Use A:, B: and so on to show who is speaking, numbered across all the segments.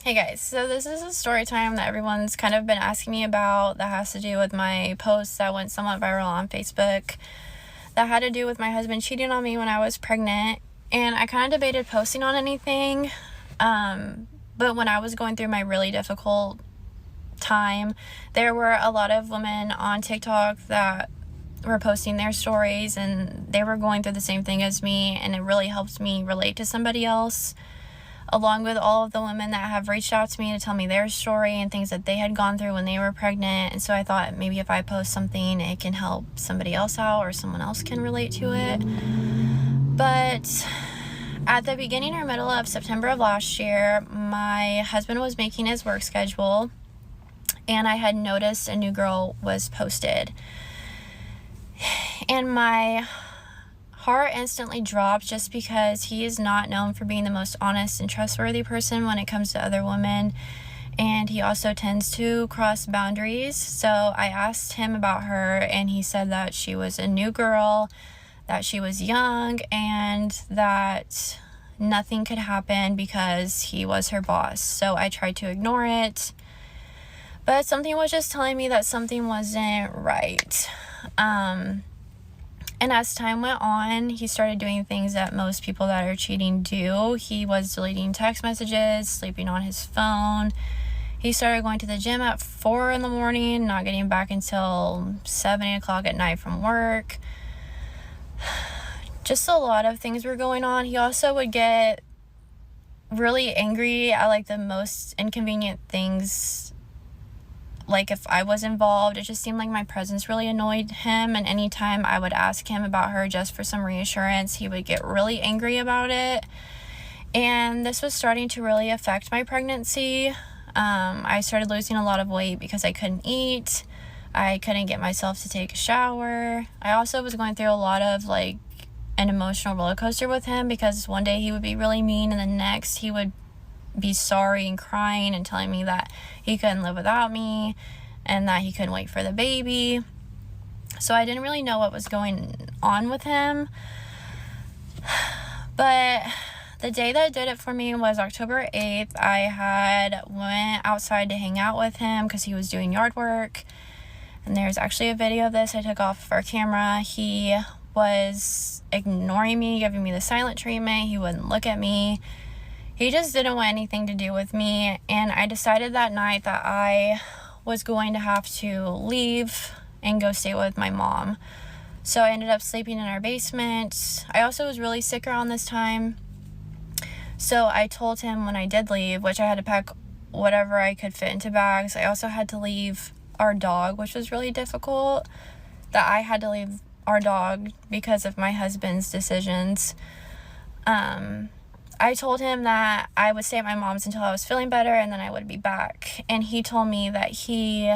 A: Hey guys, so this is a story time that everyone's kind of been asking me about that has to do with my post that went somewhat viral on Facebook that had to do with my husband cheating on me when I was pregnant. And I kind of debated posting on anything, but when I was going through my really difficult time, there were a lot of women on TikTok that were posting their stories and they were going through the same thing as me, and it really helped me relate to somebody else, along with all of the women that have reached out to me to tell me their story and things that they had gone through when they were pregnant. And so I thought maybe if I post something, it can help somebody else out or someone else can relate to it. But at the beginning or middle of September of last year, my husband was making his work schedule and I had noticed a new girl was posted. And my heart instantly dropped just because he is not known for being the most honest and trustworthy person when it comes to other women, and he also tends to cross boundaries. So I asked him about her and he said that she was a new girl, that she was young, and that nothing could happen because he was her boss. So I tried to ignore it, but something was just telling me that something wasn't right. And as time went on, he started doing things that most people that are cheating do. He was deleting text messages, sleeping on his phone. He started going to the gym at 4 in the morning, not getting back until 7 o'clock at night from work. Just a lot of things were going on. He also would get really angry at like the most inconvenient things. Like if I was involved, it just seemed like my presence really annoyed him. And anytime I would ask him about her just for some reassurance, he would get really angry about it. And this was starting to really affect my pregnancy. I started losing a lot of weight because I couldn't eat. I couldn't get myself to take a shower. I also was going through a lot of like an emotional roller coaster with him, because one day he would be really mean and the next he would be sorry and crying and telling me that he couldn't live without me and that he couldn't wait for the baby. So I didn't really know what was going on with him. But the day that did it for me was October 8th. I had went outside to hang out with him because he was doing yard work. And there's actually a video of this I took off of our camera. He was ignoring me, giving me the silent treatment. He wouldn't look at me. He just didn't want anything to do with me, and I decided that night that I was going to have to leave and go stay with my mom. So I ended up sleeping in our basement. I also was really sick around this time. So I told him when I did leave, which I had to pack whatever I could fit into bags. I also had to leave our dog, which was really difficult, that I had to leave our dog because of my husband's decisions. I told him that I would stay at my mom's until I was feeling better and then I would be back. And he told me that he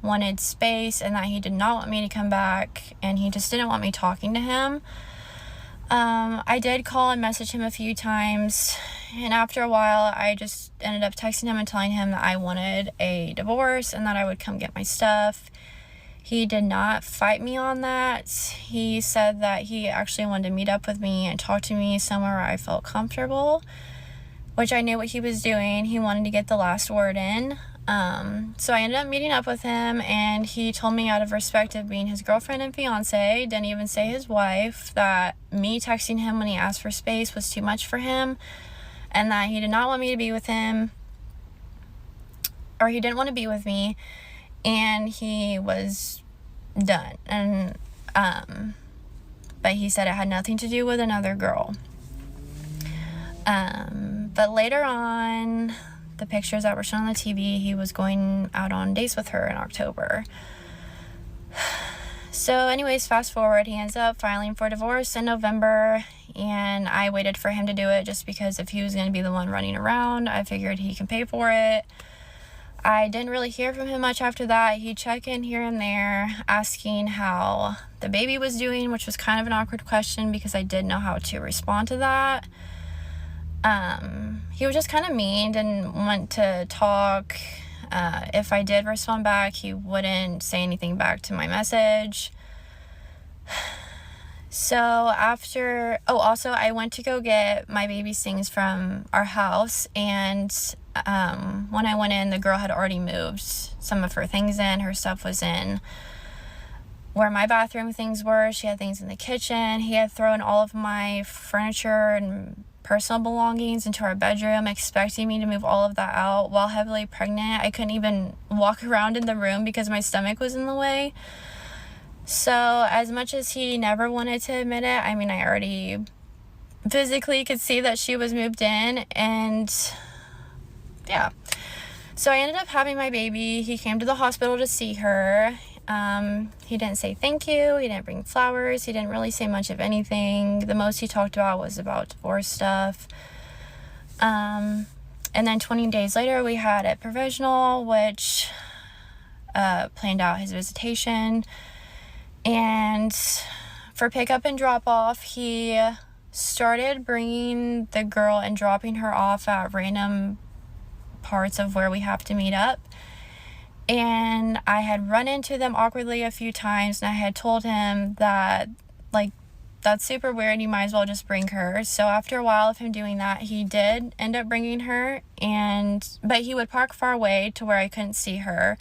A: wanted space and that he did not want me to come back and he just didn't want me talking to him. I did call and message him a few times, and after a while I just ended up texting him and telling him that I wanted a divorce and that I would come get my stuff. He did not fight me on that. He said that he actually wanted to meet up with me and talk to me somewhere where I felt comfortable, which I knew what he was doing. He wanted to get the last word in. So I ended up meeting up with him, and he told me out of respect of being his girlfriend and fiance, didn't even say his wife, that me texting him when he asked for space was too much for him, and that he did not want me to be with him, or he didn't want to be with me, and he was done. And but he said it had nothing to do with another girl. But later on, the pictures that were shown on the TV, he was going out on dates with her in October. So anyways, fast forward, he ends up filing for divorce in November, and I waited for him to do it just because if he was going to be the one running around, I figured he can pay for it. I didn't really hear from him much after that. He'd check in here and there asking how the baby was doing, which was kind of an awkward question because I didn't know how to respond to that. He was just kind of mean, didn't want to talk. If I did respond back, he wouldn't say anything back to my message. So after, oh, also I went to go get my baby's things from our house, and when I went in, the girl had already moved some of her things in. Her stuff was in where my bathroom things were. She had things in the kitchen. He had thrown all of my furniture and personal belongings into our bedroom, expecting me to move all of that out while heavily pregnant. I couldn't even walk around in the room because my stomach was in the way. So as much as he never wanted to admit it, I mean, I already physically could see that she was moved in, and yeah. So I ended up having my baby. He came to the hospital to see her. He didn't say thank you. He didn't bring flowers. He didn't really say much of anything. The most he talked about was about divorce stuff. And then 20 days later, we had a provisional, which planned out his visitation. And for pickup and drop off, he started bringing the girl and dropping her off at random parts of where we have to meet up. And I had run into them awkwardly a few times, and I had told him that, like, that's super weird, you might as well just bring her. So after a while of him doing that, he did end up bringing her, but he would park far away to where I couldn't see her.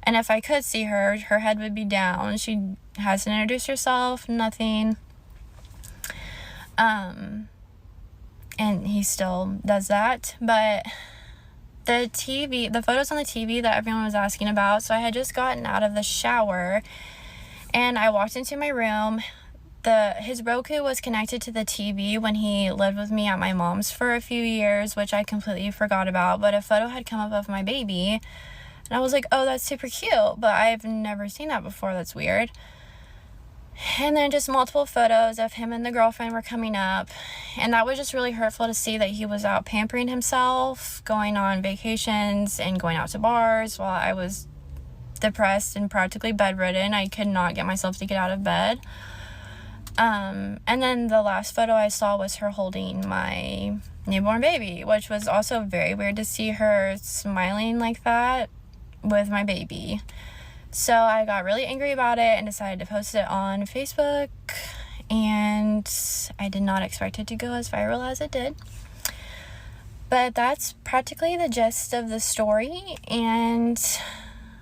A: And if I could see her, her head would be down. She hasn't introduced herself, nothing. And he still does that. But the photos on the TV that everyone was asking about, so I had just gotten out of the shower, and I walked into my room. His Roku was connected to the TV when he lived with me at my mom's for a few years, which I completely forgot about, but a photo had come up of my baby. And I was like, oh, that's super cute, but I've never seen that before. That's weird. And then just multiple photos of him and the girlfriend were coming up. And that was just really hurtful to see that he was out pampering himself, going on vacations and going out to bars while I was depressed and practically bedridden. I could not get myself to get out of bed. And then the last photo I saw was her holding my newborn baby, which was also very weird to see her smiling like that with my baby. So I got really angry about it and decided to post it on Facebook, and I did not expect it to go as viral as it did. But that's practically the gist of the story, and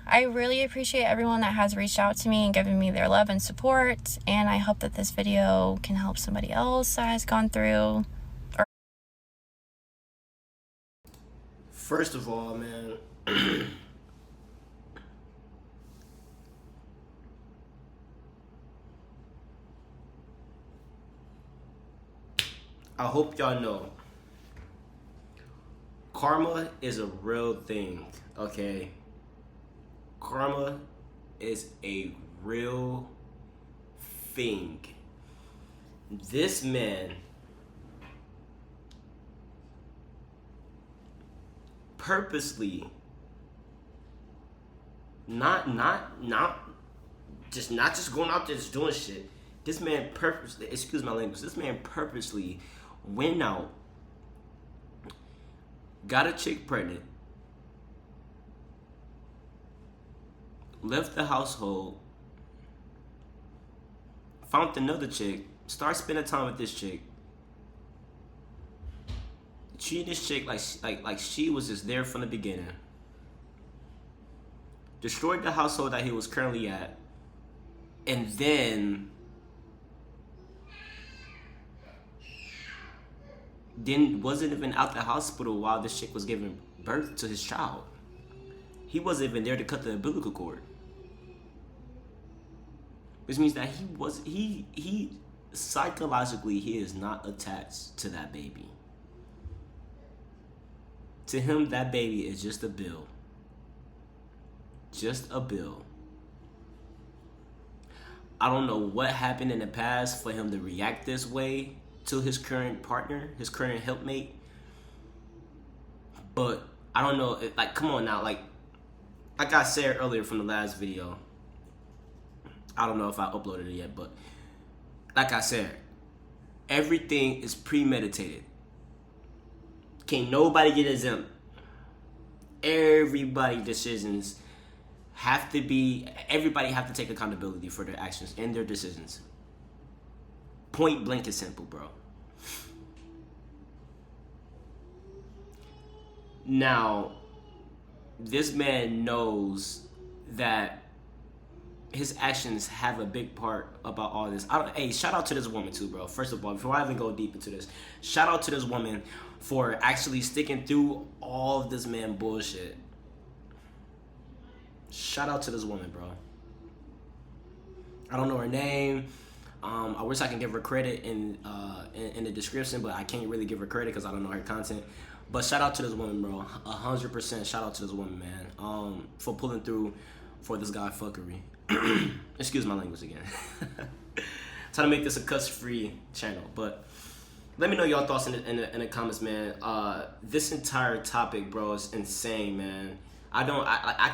A: I really appreciate everyone that has reached out to me and given me their love and support, and I hope that this video can help somebody else that has gone through.
B: First of all, man, I hope y'all know karma is a real thing, okay? Karma is a real thing. This man purposely not just going out there just doing shit. This man purposely, excuse my language, this man purposely went out, got a chick pregnant, left the household, found another chick, started spending time with this chick, treating this chick like she was just there from the beginning, destroyed the household that he was currently at, and then wasn't even out the hospital while this chick was giving birth to his child. He wasn't even there to cut the umbilical cord, which means that he psychologically he is not attached to that baby. To him, that baby is just a bill. Just a bill. I don't know what happened in the past for him to react this way to his current partner, his current helpmate. But I don't know, like, come on now, like I said earlier from the last video, I don't know if I uploaded it yet, but like I said, everything is premeditated. Can't nobody get exempt. Everybody's decisions have to be, everybody have to take accountability for their actions and their decisions. Point blank and simple, bro. Now, this man knows that his actions have a big part about all this. Hey, shout out to this woman too, bro. First of all, before I even go deep into this, shout out to this woman for actually sticking through all of this man bullshit. Shout out to this woman, bro. I don't know her name. I wish I can give her credit in the description, but I can't really give her credit because I don't know her content. But shout out to this woman, bro. 100% shout out to this woman, man. For pulling through for this guy fuckery. Excuse my language again. Trying to make this a cuss-free channel, but let me know your thoughts in the comments, man. This entire topic, bro, is insane, man. I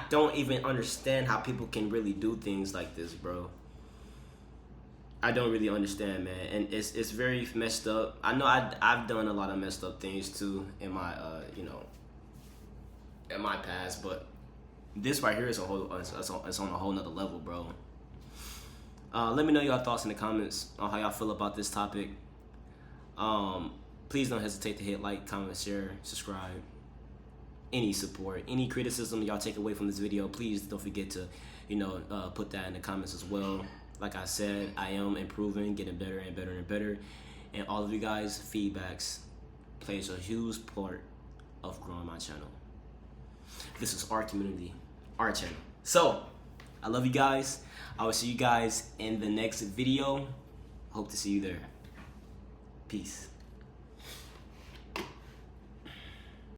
B: don't even understand how people can really do things like this, bro. I don't really understand, man, and it's very messed up. I know I've done a lot of messed up things too in my in my past, but this right here is it's on a whole nother level, bro. Let me know your thoughts in the comments on how y'all feel about this topic. Please don't hesitate to hit like, comment, share, subscribe. Any support, any criticism y'all take away from this video, please don't forget to put that in the comments as well. Like I said, I am improving, getting better and better and better. And all of you guys' feedbacks plays a huge part of growing my channel. This is our community, our channel. So, I love you guys. I will see you guys in the next video. Hope to see you there. Peace.